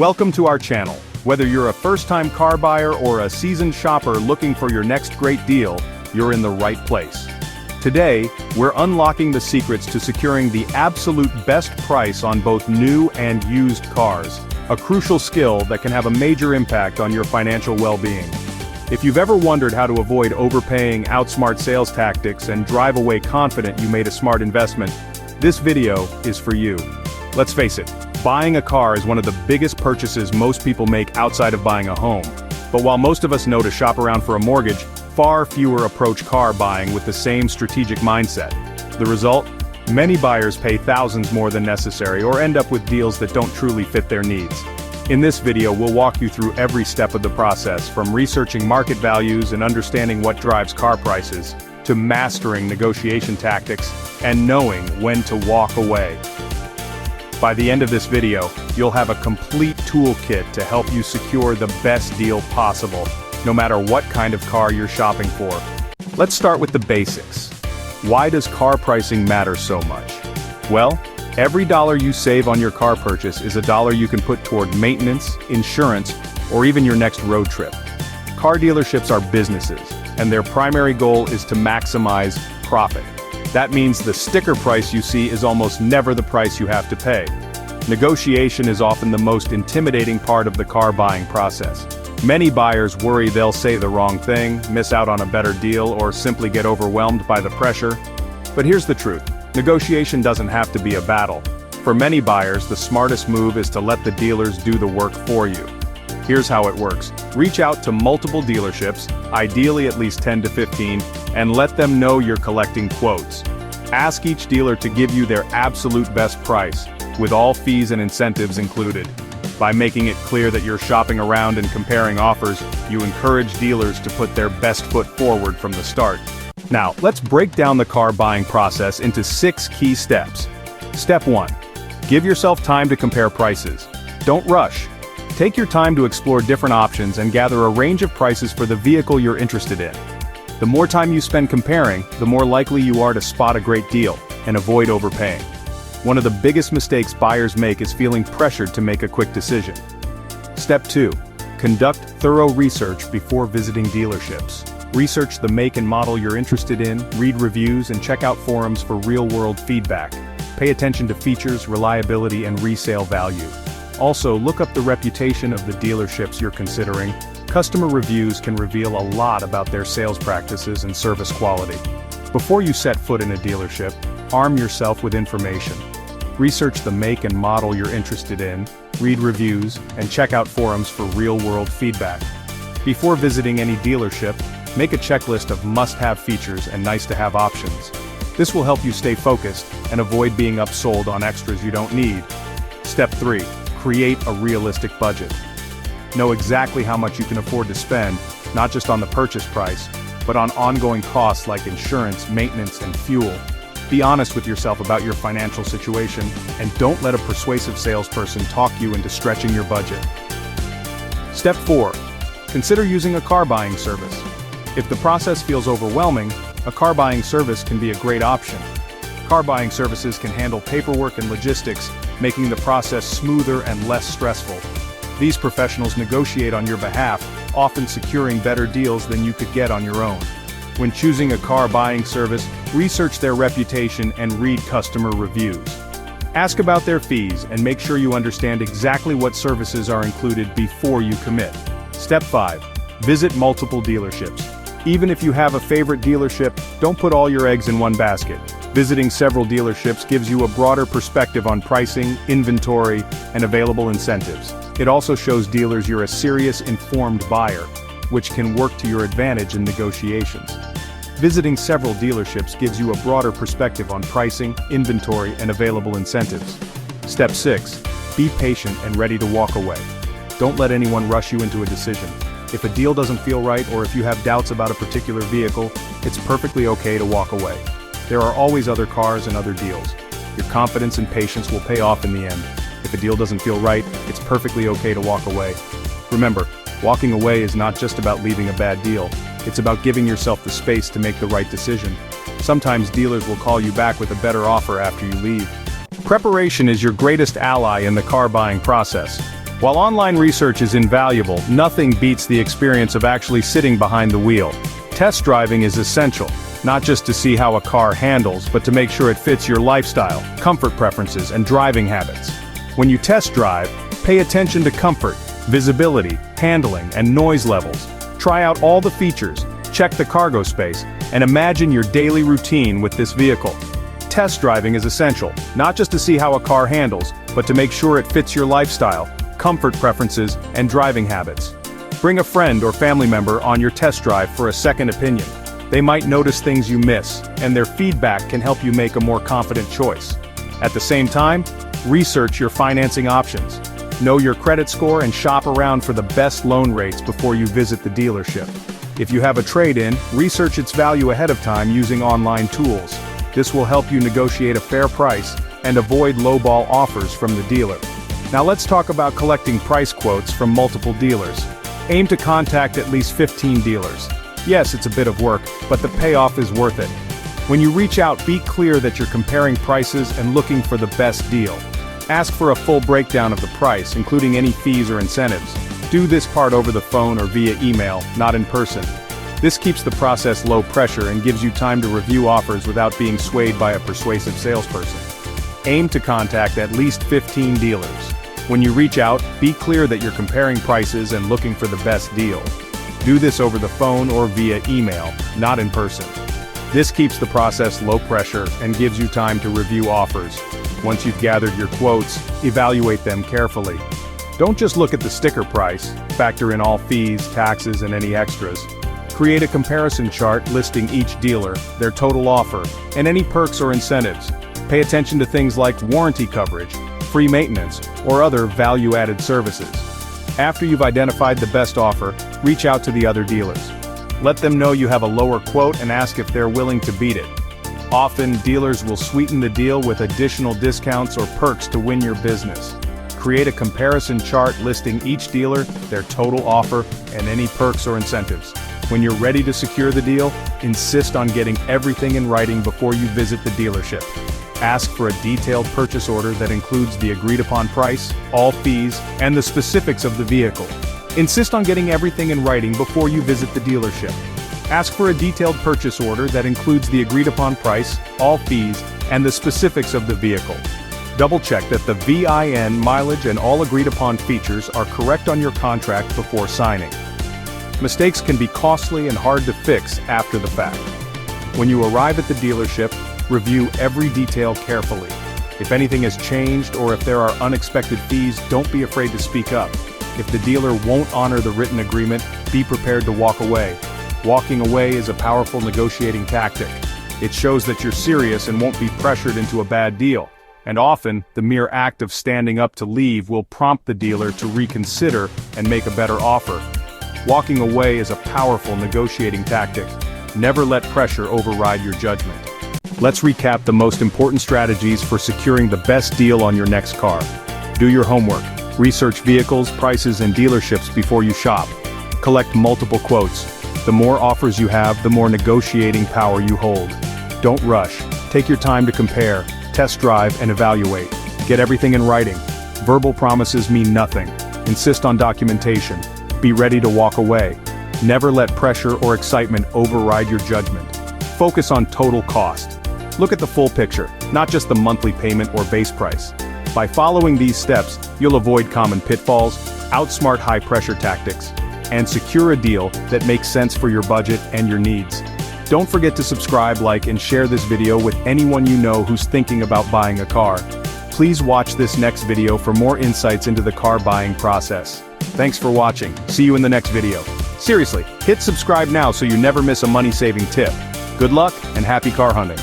Welcome to our channel. Whether you're a first-time car buyer or a seasoned shopper looking for your next great deal, you're in the right place. Today, we're unlocking the secrets to securing the absolute best price on both new and used cars, a crucial skill that can have a major impact on your financial well-being. If you've ever wondered how to avoid overpaying, outsmart sales tactics, and drive away confident you made a smart investment, this video is for you. Let's face it, buying a car is one of the biggest purchases most people make outside of buying a home. But while most of us know to shop around for a mortgage, far fewer approach car buying with the same strategic mindset. The result? Many buyers pay thousands more than necessary or end up with deals that don't truly fit their needs. In this video, we'll walk you through every step of the process, from researching market values and understanding what drives car prices, to mastering negotiation tactics and knowing when to walk away. By the end of this video, you'll have a complete toolkit to help you secure the best deal possible, no matter what kind of car you're shopping for. Let's start with the basics. Why does car pricing matter so much? Well, every dollar you save on your car purchase is a dollar you can put toward maintenance, insurance, or even your next road trip. Car dealerships are businesses, and their primary goal is to maximize profit. That means the sticker price you see is almost never the price you have to pay. Negotiation is often the most intimidating part of the car buying process. Many buyers worry they'll say the wrong thing, miss out on a better deal, or simply get overwhelmed by the pressure. But here's the truth. Negotiation doesn't have to be a battle. For many buyers, the smartest move is to let the dealers do the work for you. Here's how it works. Reach out to multiple dealerships, ideally at least 10 to 15, and let them know you're collecting quotes. Ask each dealer to give you their absolute best price, with all fees and incentives included. By making it clear that you're shopping around and comparing offers, you encourage dealers to put their best foot forward from the start. Now, let's break down the car buying process into 6 key steps. Step 1. Give yourself time to compare prices. Don't rush. Take your time to explore different options and gather a range of prices for the vehicle you're interested in. The more time you spend comparing, the more likely you are to spot a great deal and avoid overpaying. One of the biggest mistakes buyers make is feeling pressured to make a quick decision. Step 2. Conduct thorough research before visiting dealerships. Research the make and model you're interested in, read reviews, and check out forums for real-world feedback. Pay attention to features, reliability, and resale value. Also, look up the reputation of the dealerships you're considering. Customer reviews can reveal a lot about their sales practices and service quality. Before you set foot in a dealership, arm yourself with information. Research the make and model you're interested in, read reviews, and check out forums for real-world feedback. Before visiting any dealership, make a checklist of must-have features and nice-to-have options. This will help you stay focused and avoid being upsold on extras you don't need. Step 3. Create a realistic budget. Know exactly how much you can afford to spend, not just on the purchase price, but on ongoing costs like insurance, maintenance, and fuel. Be honest with yourself about your financial situation, and don't let a persuasive salesperson talk you into stretching your budget. Step 4. Consider using a car buying service. If the process feels overwhelming, a car buying service can be a great option. Car buying services can handle paperwork and logistics, making the process smoother and less stressful. These professionals negotiate on your behalf, often securing better deals than you could get on your own. When choosing a car buying service, research their reputation and read customer reviews. Ask about their fees and make sure you understand exactly what services are included before you commit. Step 5. Visit multiple dealerships. Even if you have a favorite dealership, don't put all your eggs in one basket. Visiting several dealerships gives you a broader perspective on pricing, inventory, and available incentives. It also shows dealers you're a serious, informed buyer, which can work to your advantage in negotiations. Visiting several dealerships gives you a broader perspective on pricing, inventory, and available incentives. Step 6. Be patient and ready to walk away. Don't let anyone rush you into a decision. If a deal doesn't feel right, or if you have doubts about a particular vehicle, it's perfectly okay to walk away. There are always other cars and other deals. Your confidence and patience will pay off in the end. If a deal doesn't feel right, it's perfectly okay to walk away. Remember, walking away is not just about leaving a bad deal. It's about giving yourself the space to make the right decision. Sometimes dealers will call you back with a better offer after you leave. Preparation is your greatest ally in the car buying process. While online research is invaluable, nothing beats the experience of actually sitting behind the wheel. Test driving is essential, not just to see how a car handles, but to make sure it fits your lifestyle, comfort preferences, and driving habits. When you test drive, pay attention to comfort, visibility, handling, and noise levels. Try out all the features, check the cargo space, and imagine your daily routine with this vehicle. Test driving is essential, not just to see how a car handles, but to make sure it fits your lifestyle, comfort preferences, and driving habits. Bring a friend or family member on your test drive for a second opinion. They might notice things you miss, and their feedback can help you make a more confident choice. At the same time, research your financing options. Know your credit score and shop around for the best loan rates before you visit the dealership. If you have a trade-in, research its value ahead of time using online tools. This will help you negotiate a fair price and avoid lowball offers from the dealer. Now let's talk about collecting price quotes from multiple dealers. Aim to contact at least 15 dealers. Yes, it's a bit of work, but the payoff is worth it. When you reach out, be clear that you're comparing prices and looking for the best deal. Ask for a full breakdown of the price, including any fees or incentives. Do this part over the phone or via email, not in person. This keeps the process low pressure and gives you time to review offers without being swayed by a persuasive salesperson. Aim to contact at least 15 dealers. When you reach out, be clear that you're comparing prices and looking for the best deal. Do this over the phone or via email, not in person. This keeps the process low pressure and gives you time to review offers. Once you've gathered your quotes, evaluate them carefully. Don't just look at the sticker price, factor in all fees, taxes, and any extras. Create a comparison chart listing each dealer, their total offer, and any perks or incentives. Pay attention to things like warranty coverage, free maintenance, or other value-added services. After you've identified the best offer, reach out to the other dealers. Let them know you have a lower quote and ask if they're willing to beat it. Often, dealers will sweeten the deal with additional discounts or perks to win your business. Create a comparison chart listing each dealer, their total offer, and any perks or incentives. When you're ready to secure the deal, insist on getting everything in writing before you visit the dealership. Ask for a detailed purchase order that includes the agreed-upon price, all fees, and the specifics of the vehicle. Insist on getting everything in writing before you visit the dealership. Ask for a detailed purchase order that includes the agreed-upon price, all fees, and the specifics of the vehicle. Double-check that the VIN, mileage, and all agreed-upon features are correct on your contract before signing. Mistakes can be costly and hard to fix after the fact. When you arrive at the dealership, review every detail carefully. If anything has changed or if there are unexpected fees, don't be afraid to speak up. If the dealer won't honor the written agreement, be prepared to walk away. Walking away is a powerful negotiating tactic. It shows that you're serious and won't be pressured into a bad deal. And often, the mere act of standing up to leave will prompt the dealer to reconsider and make a better offer. Walking away is a powerful negotiating tactic. Never let pressure override your judgment. Let's recap the most important strategies for securing the best deal on your next car. Do your homework. Research vehicles, prices, and dealerships before you shop. Collect multiple quotes. The more offers you have, the more negotiating power you hold. Don't rush. Take your time to compare, test drive, and evaluate. Get everything in writing. Verbal promises mean nothing. Insist on documentation. Be ready to walk away. Never let pressure or excitement override your judgment. Focus on total cost. Look at the full picture, not just the monthly payment or base price. By following these steps, you'll avoid common pitfalls, outsmart high-pressure tactics, and secure a deal that makes sense for your budget and your needs. Don't forget to subscribe, like, and share this video with anyone you know who's thinking about buying a car. Please watch this next video for more insights into the car buying process. Thanks for watching. See you in the next video. Seriously, hit subscribe now so you never miss a money-saving tip. Good luck and happy car hunting.